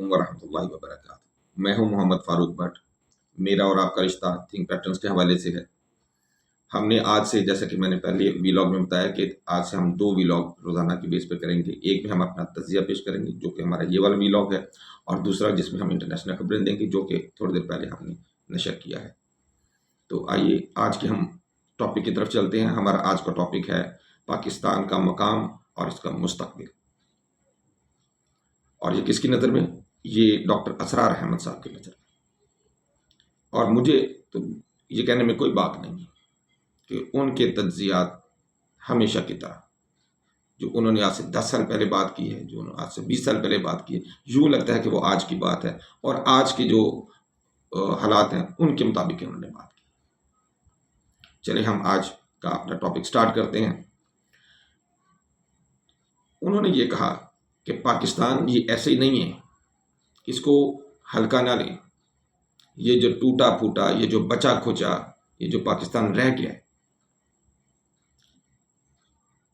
ورحمۃ اللہ وبرکاتہ۔ میں ہوں محمد فاروق بٹ۔ میرا اور آپ کا رشتہ تھنک پیٹرنز کے حوالے سے ہے۔ ہم نے آج سے، جیسا کہ میں نے پہلے ویلاگ میں بتایا، کہ آج سے ہم 2 ویلاگ روزانہ کی بیس پہ کریں گے۔ ایک میں ہم اپنا تجزیہ پیش کریں گے جو کہ ہمارا یہ والا ویلاگ ہے، اور دوسرا جس میں ہم انٹرنیشنل خبریں دیں گے جو کہ تھوڑی دیر پہلے ہم نے نشر کیا ہے۔ تو آئیے آج کے ہم ٹاپک کی طرف چلتے ہیں۔ ہمارا آج کا ٹاپک ہے پاکستان کا مقام اور اس کا مستقبل۔ اور یہ کس کی نظر میں؟ یہ ڈاکٹر اسرار احمد صاحب کی نظر میں۔ اور مجھے تو یہ کہنے میں کوئی بات نہیں کہ ان کے تجزیات ہمیشہ کی طرح، جو انہوں نے آج سے 10 سال پہلے بات کی ہے، جو انہوں نے آج سے 20 سال پہلے بات کی ہے، یوں لگتا ہے کہ وہ آج کی بات ہے، اور آج کی جو حالات ہیں ان کے مطابق انہوں نے بات کی۔ چلے ہم آج کا اپنا ٹاپک سٹارٹ کرتے ہیں۔ انہوں نے یہ کہا کہ پاکستان یہ ایسے ہی نہیں ہے، اس کو ہلکا نہ لیں۔ یہ جو ٹوٹا پھوٹا، یہ جو بچا کھچا، یہ جو پاکستان رہ گیا ہے،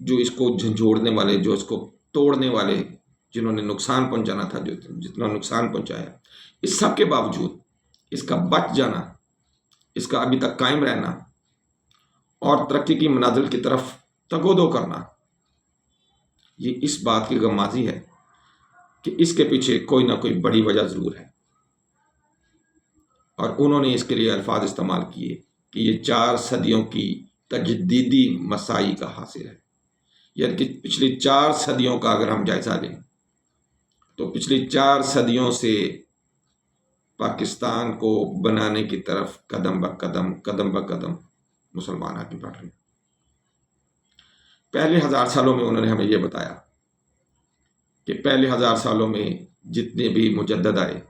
جو اس کو جھنجھوڑنے والے، جو اس کو توڑنے والے، جنہوں نے نقصان پہنچانا تھا، جو جتنا نقصان پہنچایا، اس سب کے باوجود اس کا بچ جانا، اس کا ابھی تک قائم رہنا اور ترقی کی منازل کی طرف تگودو کرنا، یہ اس بات کی غمازی ہے کہ اس کے پیچھے کوئی نہ کوئی بڑی وجہ ضرور ہے۔ اور انہوں نے اس کے لیے الفاظ استعمال کیے کہ یہ 4 صدیوں کی تجدیدی مساعی کا حاصل ہے۔ یعنی کہ پچھلی 4 صدیوں کا اگر ہم جائزہ لیں تو پچھلی 4 صدیوں سے پاکستان کو بنانے کی طرف قدم بہ قدم مسلمان آگے بڑھ رہے ہیں۔ پہلے 1000 سالوں میں انہوں نے ہمیں یہ بتایا کہ پہلے 1000 سالوں میں جتنے بھی مجدد آئے،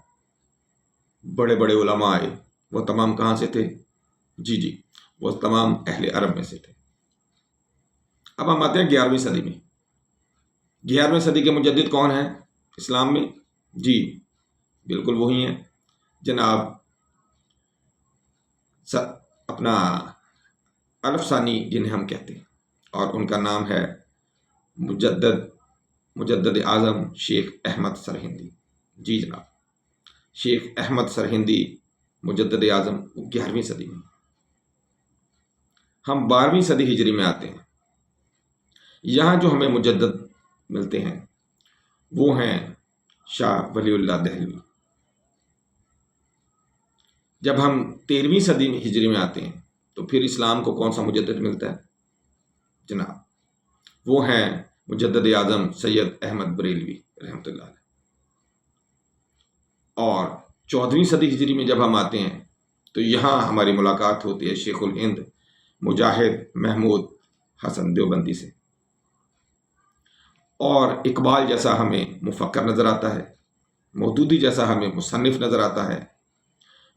بڑے بڑے علماء آئے، وہ تمام کہاں سے تھے؟ جی وہ تمام اہل عرب میں سے تھے۔ اب ہم آتے ہیں 11ویں صدی میں۔ 11ویں صدی کے مجدد کون ہیں اسلام میں؟ جی بالکل وہی ہیں جناب اپنا الف ثانی جنہیں ہم کہتے ہیں، اور ان کا نام ہے مجدد اعظم شیخ احمد سرہندی۔ جی جناب، شیخ احمد سرہندی مجدد اعظم 11ویں صدی میں۔ ہم 12ویں صدی ہجری میں آتے ہیں۔ یہاں جو ہمیں مجدد ملتے ہیں وہ ہیں شاہ ولی اللہ دہلوی۔ جب ہم 13ویں صدی میں ہجری میں آتے ہیں تو پھر اسلام کو کون سا مجدد ملتا ہے جناب؟ وہ ہیں مجدد اعظم سید احمد بریلوی رحمۃ اللہ علیہ۔ اور 14ویں صدی ہجری میں جب ہم آتے ہیں تو یہاں ہماری ملاقات ہوتی ہے شیخ الہند مجاہد محمود حسن دیوبندی سے، اور اقبال جیسا ہمیں مفکر نظر آتا ہے، مودودی جیسا ہمیں مصنف نظر آتا ہے،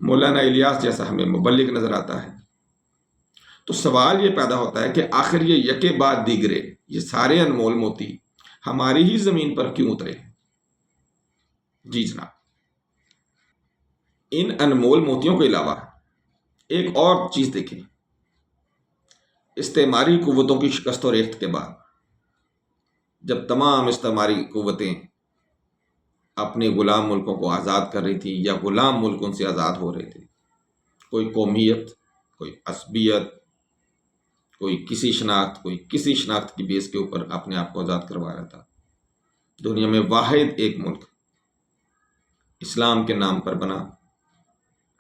مولانا الیاس جیسا ہمیں مبلغ نظر آتا ہے۔ تو سوال یہ پیدا ہوتا ہے کہ آخر یہ یکے بعد دیگرے، یہ سارے انمول موتی ہماری ہی زمین پر کیوں اترے؟ جی جناب، ان انمول موتیوں کے علاوہ ایک اور چیز دیکھیں۔ استعماری قوتوں کی شکست و ریخت کے بعد جب تمام استعماری قوتیں اپنے غلام ملکوں کو آزاد کر رہی تھی، یا غلام ملک ان سے آزاد ہو رہے تھے، کوئی قومیت، کوئی عصبیت، کوئی کسی شناخت کی بیس کے اوپر اپنے آپ کو آزاد کروا رہا تھا، دنیا میں واحد ایک ملک اسلام کے نام پر بنا،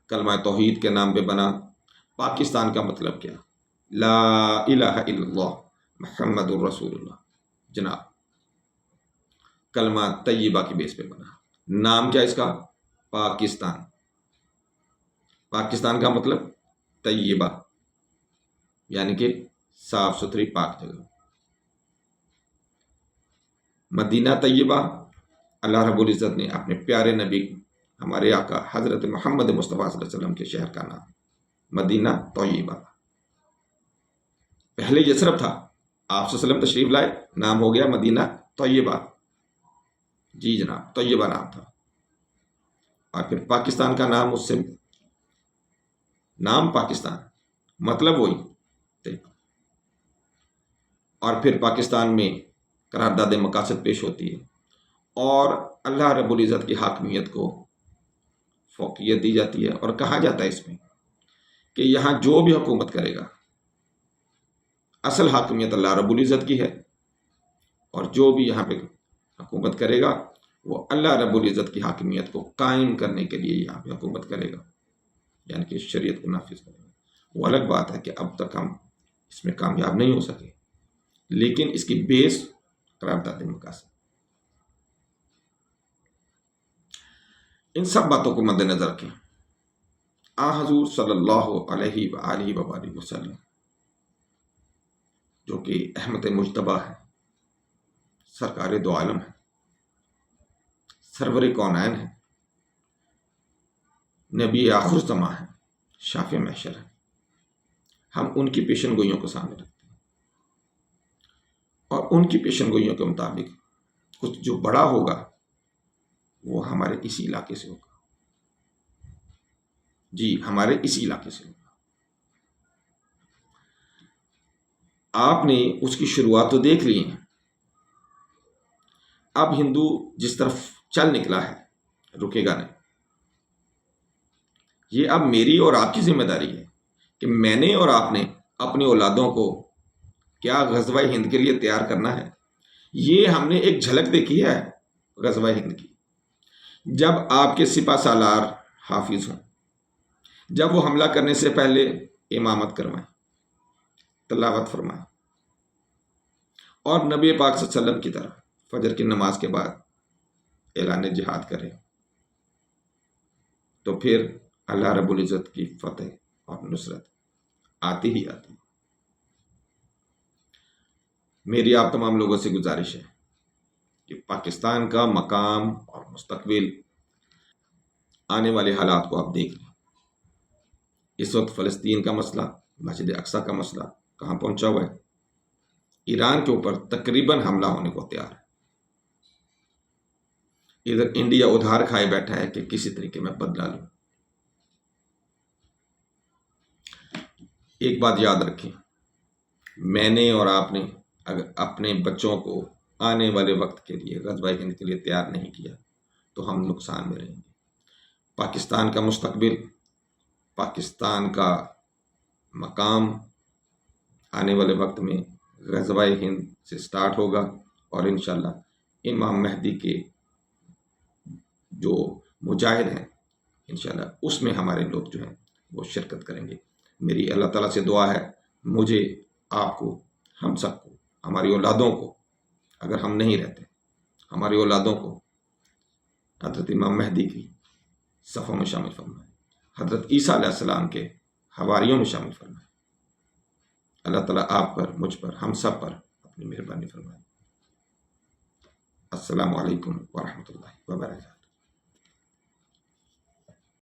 کلمہ توحید کے نام پہ بنا۔ پاکستان کا مطلب کیا؟ لا الہ الا اللہ محمد الرسول اللہ جناب، کلمہ طیبہ کی بیس پہ بنا۔ نام کیا اس کا؟ پاکستان۔ پاکستان کا مطلب طیبہ، یعنی کہ صاف ستھری پاک جگہ۔ مدینہ طیبہ اللہ رب العزت نے اپنے پیارے نبی ہمارے آقا حضرت محمد مصطفیٰ صلی اللہ علیہ وسلم کے شہر کا نام مدینہ طیبہ۔ پہلے یثرب تھا، آپ صلی اللہ علیہ وسلم تشریف لائے، نام ہو گیا مدینہ طیبہ۔ جی جناب، طیبہ نام تھا۔ اور پھر پاکستان کا نام، اس سے نام پاکستان، مطلب وہی۔ اور پھر پاکستان میں قرارداد مقاصد پیش ہوتی ہے، اور اللہ رب العزت کی حاکمیت کو فوقیت دی جاتی ہے، اور کہا جاتا ہے اس میں کہ یہاں جو بھی حکومت کرے گا اصل حاکمیت اللہ رب العزت کی ہے، اور جو بھی یہاں پہ حکومت کرے گا وہ اللہ رب العزت کی حاکمیت کو قائم کرنے کے لیے یہاں پہ حکومت کرے گا، یعنی کہ شریعت کو نافذ کرے گا۔ وہ الگ بات ہے کہ اب تک ہم اس میں کامیاب نہیں ہو سکے، لیکن اس کی بیس قرارداد مقاصد۔ ان سب باتوں کو مد نظر رکھیں، حضور صلی اللہ علیہ وآلہ وآلہ وسلم جو کہ احمد مجتبیٰ ہے، سرکار دو عالم ہے، سرور کونین ہے، نبی آخر زمان ہے، شافع محشر ہے، ہم ان کی پیشن گوئیوں کو سامنے رکھتے ہیں، اور ان کی پیشن گوئیوں کے مطابق کچھ جو بڑا ہوگا وہ ہمارے اسی علاقے سے ہوگا، جی ہمارے اسی علاقے سے ہوگا۔ آپ نے اس کی شروعات تو دیکھ لی ہیں، اب ہندو جس طرف چل نکلا ہے رکے گا نہیں۔ یہ اب میری اور آپ کی ذمہ داری ہے کہ میں نے اور آپ نے اپنی اولادوں کو کیا غزوہ ہند کے لیے تیار کرنا ہے۔ یہ ہم نے ایک جھلک دیکھی ہے غزوہ ہند کی، جب آپ کے سپہ سالار حافظ ہوں، جب وہ حملہ کرنے سے پہلے امامت کروائیں، تلاوت فرمائیں، اور نبی پاک صلی اللہ علیہ وسلم کی طرح فجر کی نماز کے بعد اعلان جہاد کریں، تو پھر اللہ رب العزت کی فتح اور نصرت آتی ہی آتی۔ میری آپ تمام لوگوں سے گزارش ہے کہ پاکستان کا مقام اور مستقبل، آنے والے حالات کو آپ دیکھ لیں۔ اس وقت فلسطین کا مسئلہ، مسجد اقصیٰ کا مسئلہ کہاں پہنچا ہوا ہے؟ ایران کے اوپر تقریباً حملہ ہونے کو تیار ہے۔ ادھر انڈیا ادھار کھائے بیٹھا ہے کہ کسی طریقے میں بدلہ لوں۔ ایک بات یاد رکھیں، میں نے اور آپ نے اگر اپنے بچوں کو آنے والے وقت کے لیے غزوہ ہند کے لیے تیار نہیں کیا تو ہم نقصان میں رہیں گے۔ پاکستان کا مستقبل، پاکستان کا مقام آنے والے وقت میں غزوہ ہند سے سٹارٹ ہوگا، اور انشاءاللہ امام مہدی کے جو مجاہد ہیں انشاءاللہ اس میں ہمارے لوگ جو ہیں وہ شرکت کریں گے۔ میری اللہ تعالیٰ سے دعا ہے، مجھے، آپ کو، ہم سب کو، ہماری اولادوں کو، اگر ہم نہیں رہتے ہماری اولادوں کو حضرت امام مہدی کی صفوں میں شامل فرمائے، حضرت عیسیٰ علیہ السلام کے حواریوں میں شامل فرمائے۔ اللہ تعالیٰ آپ پر، مجھ پر، ہم سب پر اپنی مہربانی فرمائے۔ السلام علیکم ورحمۃ اللہ وبرکاتہ۔